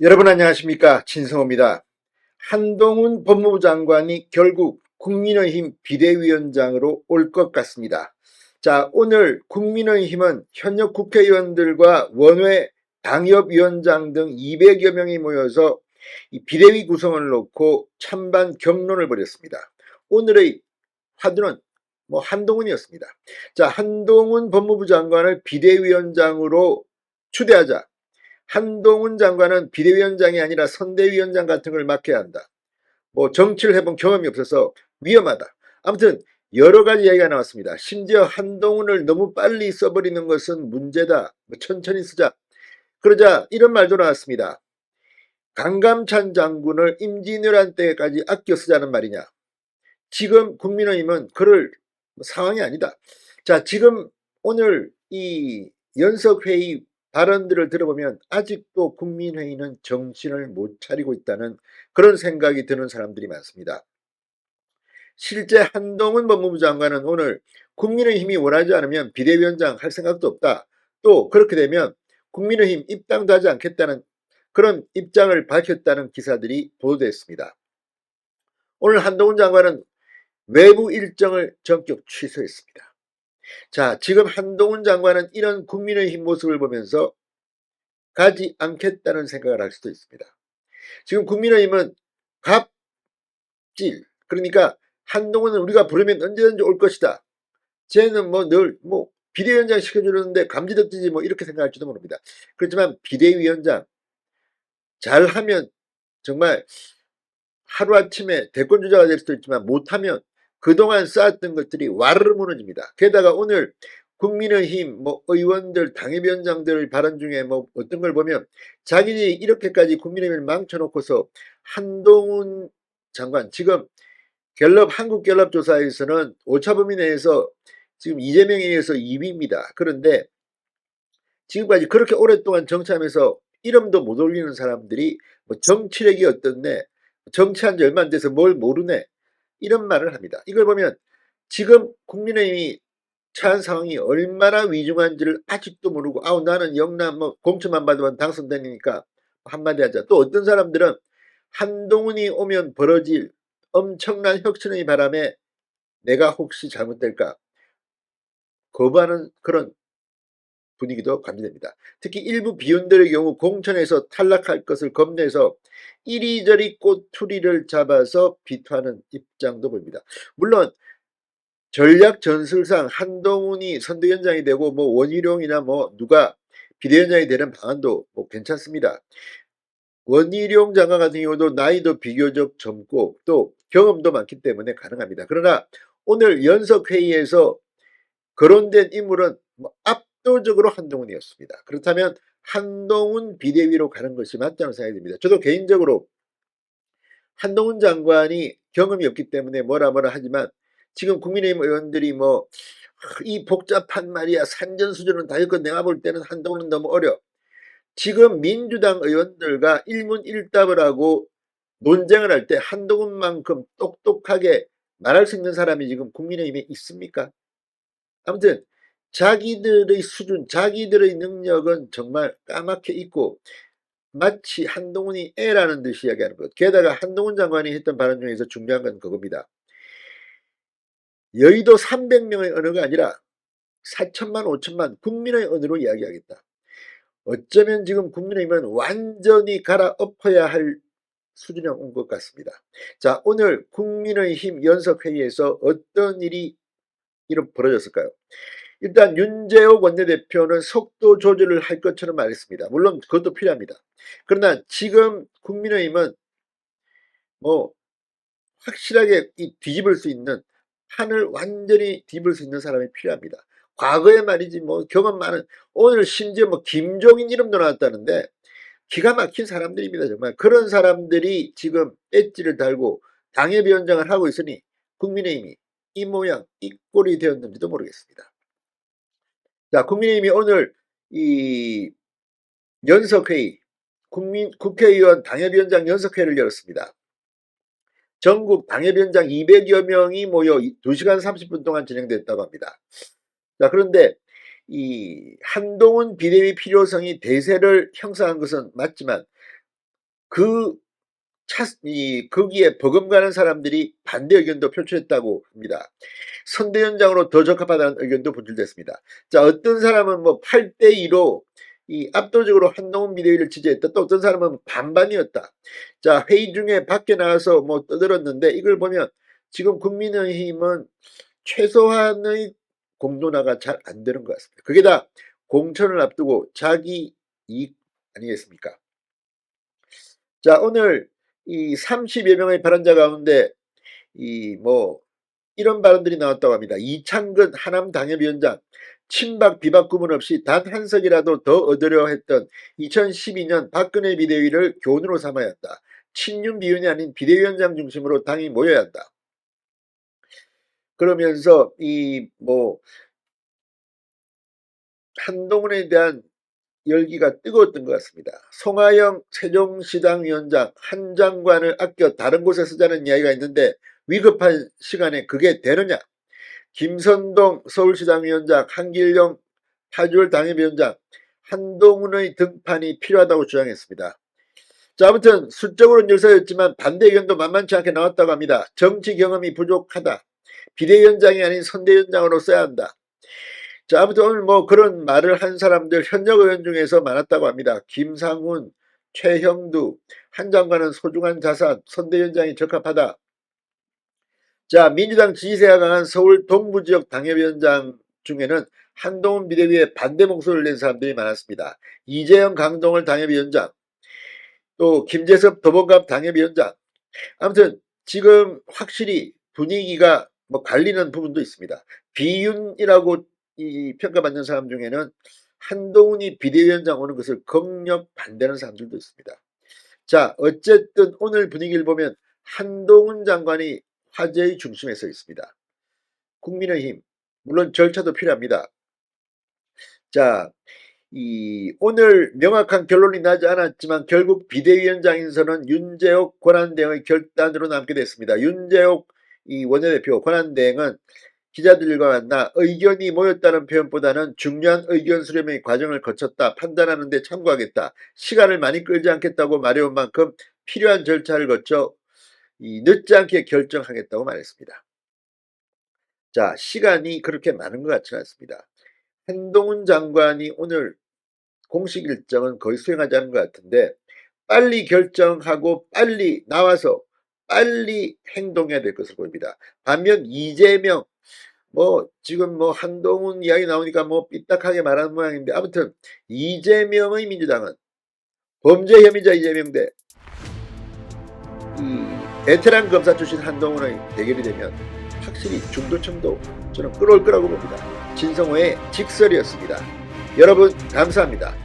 여러분 안녕하십니까, 진성호입니다. 한동훈 법무부 장관이 결국 국민의힘 비대위원장으로 올 것 같습니다. 자, 오늘 국민의힘은 현역 국회의원들과 원외 당협위원장 등 200여 명이 모여서 이 비대위 구성을 놓고 찬반 격론을 벌였습니다. 오늘의 화두는 한동훈이었습니다. 자, 한동훈 법무부 장관을 비대위원장으로 추대하자 한동훈 장관은 비대위원장이 아니라 선대위원장 같은 걸 맡아야 한다. 정치를 해본 경험이 없어서 위험하다. 아무튼 여러 가지 이야기가 나왔습니다. 심지어 한동훈을 너무 빨리 써버리는 것은 문제다. 천천히 쓰자. 그러자 이런 말도 나왔습니다. 강감찬 장군을 임진왜란 때까지 아껴 쓰자는 말이냐. 지금 국민의힘은 그럴 상황이 아니다. 자, 지금 오늘 이 연석회의 발언들을 들어보면 아직도 국민회의는 정신을 못 차리고 있다는 그런 생각이 드는 사람들이 많습니다. 실제 한동훈 법무부 장관은 오늘 국민의힘이 원하지 않으면 비대위원장 할 생각도 없다. 또 그렇게 되면 국민의힘 입당도 하지 않겠다는 그런 입장을 밝혔다는 기사들이 보도됐습니다. 오늘 한동훈 장관은 외부 일정을 전격 취소했습니다. 자, 지금 한동훈 장관은 이런 국민의힘 모습을 보면서 가지 않겠다는 생각을 할 수도 있습니다. 지금 국민의힘은 갑질, 그러니까 한동훈은 우리가 부르면 언제든지 올 것이다. 쟤는 늘 비대위원장 시켜주는데 감지덕지지 이렇게 생각할지도 모릅니다. 그렇지만 비대위원장 잘하면 정말 하루아침에 대권 주자가 될 수도 있지만 못하면 그동안 쌓았던 것들이 와르르 무너집니다. 게다가 오늘 국민의힘 의원들 당협위원장들 발언 중에 어떤 걸 보면 자기들이 이렇게까지 국민의힘을 망쳐놓고서 한동훈 장관 지금 한국갤럽 조사에서는 오차범위 내에서 지금 이재명에 의해서 2위입니다. 그런데 지금까지 그렇게 오랫동안 정치하면서 이름도 못 올리는 사람들이 정치력이 어떻네, 정치한 지 얼마 안 돼서 뭘 모르네, 이런 말을 합니다. 이걸 보면 지금 국민의힘이 처한 상황이 얼마나 위중한지를 아직도 모르고 나는 영남 공천만 받으면 당선되니까 한마디 하자. 또 어떤 사람들은 한동훈이 오면 벌어질 엄청난 혁신의 바람에 내가 혹시 잘못될까 거부하는 그런 분위기도 감지됩니다. 특히 일부 비윤들의 경우 공천에서 탈락할 것을 겁내서 이리저리 꼬투리를 잡아서 비토하는 입장도 보입니다. 물론 전략 전술상 한동훈이 선대위원장이 되고 원희룡이나 누가 비대위원장이 되는 방안도 괜찮습니다. 원희룡 장관 같은 경우도 나이도 비교적 젊고 또 경험도 많기 때문에 가능합니다. 그러나 오늘 연석회의에서 거론된 인물은 압도적으로 한동훈이었습니다. 그렇다면 한동훈 비대위로 가는 것이 맞다는 생각이 듭니다. 저도 개인적으로 한동훈 장관이 경험이 없기 때문에 뭐라 하지만 지금 국민의힘 의원들이 이 복잡한 말이야 산전수전은 다 했고 내가 볼 때는 한동훈은 너무 어려. 지금 민주당 의원들과 일문일답을 하고 논쟁을 할 때 한동훈만큼 똑똑하게 말할 수 있는 사람이 지금 국민의힘에 있습니까? 아무튼 자기들의 수준, 자기들의 능력은 정말 까맣게 있고 마치 한동훈이 애라는 듯이 이야기하는 것. 게다가 한동훈 장관이 했던 발언 중에서 중요한 건 그겁니다. 여의도 300명의 언어가 아니라 4천만, 5천만 국민의 언어로 이야기하겠다. 어쩌면 지금 국민의힘은 완전히 갈아엎어야 할 수준에 온 것 같습니다. 자, 오늘 국민의힘 연석회의에서 어떤 일이 벌어졌을까요? 일단 윤재옥 원내대표는 속도 조절을 할 것처럼 말했습니다. 물론 그것도 필요합니다. 그러나 지금 국민의힘은 확실하게 뒤집을 수 있는, 판을 완전히 뒤집을 수 있는 사람이 필요합니다. 과거에 말이지 경험 많은, 오늘 심지어 김종인 이름도 나왔다는데 기가 막힌 사람들입니다. 정말 그런 사람들이 지금 엣지를 달고 당협위원장을 하고 있으니 국민의힘이 이 모양 이 꼴이 되었는지도 모르겠습니다. 자, 국민의힘이 오늘 이 연석회의, 국회의원 당협위원장 연석회의를 열었습니다. 전국 당협위원장 200여 명이 모여 2시간 30분 동안 진행됐다고 합니다. 자, 그런데 이 한동훈 비대위 필요성이 대세를 형성한 것은 맞지만 그 거기에 버금가는 사람들이 반대 의견도 표출했다고 합니다. 선대위원장으로 더 적합하다는 의견도 분출됐습니다. 자, 어떤 사람은 뭐 8대2로 압도적으로 한동훈 비대위를 지지했다. 또 어떤 사람은 반반이었다. 자, 회의 중에 밖에 나가서 뭐 떠들었는데 이걸 보면 지금 국민의힘은 최소한의 공론화가 잘 안 되는 것 같습니다. 그게 다 공천을 앞두고 자기 이익 아니겠습니까? 자, 오늘 이 30여 명의 발언자 가운데 이런 발언들이 나왔다고 합니다. 이창근 하남 당협위원장, 친박 비박 구분 없이 단 한 석이라도 더 얻으려 했던 2012년 박근혜 비대위를 교훈으로 삼아야 한다. 친윤 비윤이 아닌 비대위원장 중심으로 당이 모여야 한다. 그러면서 한동훈에 대한 열기가 뜨거웠던 것 같습니다. 송하영 세종시당 위원장 한 장관을 아껴 다른 곳에 쓰자는 이야기가 있는데 위급한 시간에 그게 되느냐? 김선동 서울시당 위원장, 한길용 파주을 당협위원장, 한동훈의 등판이 필요하다고 주장했습니다. 자, 아무튼 수적으로는 열세였지만 반대 의견도 만만치 않게 나왔다고 합니다. 정치 경험이 부족하다. 비대위원장이 아닌 선대위원장으로 써야 한다. 자, 아무튼 오늘 뭐 그런 말을 한 사람들 현역 의원 중에서 많았다고 합니다. 김상훈, 최형두, 한 장관은 소중한 자산, 선대위원장이 적합하다. 자, 민주당 지지세가 강한 서울 동부지역 당협위원장 중에는 한동훈 비대위에 반대 목소리를 낸 사람들이 많았습니다. 이재영 강동을 당협위원장, 또 김재섭 도봉갑 당협위원장. 아무튼 지금 확실히 분위기가 뭐 갈리는 부분도 있습니다. 비윤이라고 평가받는 사람 중에는 한동훈이 비대위원장 오는 것을 극력 반대하는 사람들도 있습니다. 자, 어쨌든 오늘 분위기를 보면 한동훈 장관이 화제의 중심에 서 있습니다. 국민의힘, 물론 절차도 필요합니다. 자, 오늘 명확한 결론이 나지 않았지만 결국 비대위원장 인선은 윤재옥 권한대행의 결단으로 남게 됐습니다. 윤재옥 원내대표 권한대행은 기자들과 만나 의견이 모였다는 표현보다는 중요한 의견 수렴의 과정을 거쳤다. 판단하는 데 참고하겠다. 시간을 많이 끌지 않겠다고 말해온 만큼 필요한 절차를 거쳐 늦지 않게 결정하겠다고 말했습니다. 자, 시간이 그렇게 많은 것 같지는 않습니다. 한동훈 장관이 오늘 공식 일정은 거의 수행하지 않은 것 같은데 빨리 결정하고 빨리 나와서 빨리 행동해야 될 것으로 보입니다. 반면 이재명 지금 한동훈 이야기 나오니까 삐딱하게 말하는 모양인데 아무튼 이재명의 민주당은 범죄 혐의자 이재명 대 베테랑 검사 출신 한동훈의 대결이 되면 확실히 중도층도 저는 끌어올 거라고 봅니다. 진성호의 직설이었습니다. 여러분 감사합니다.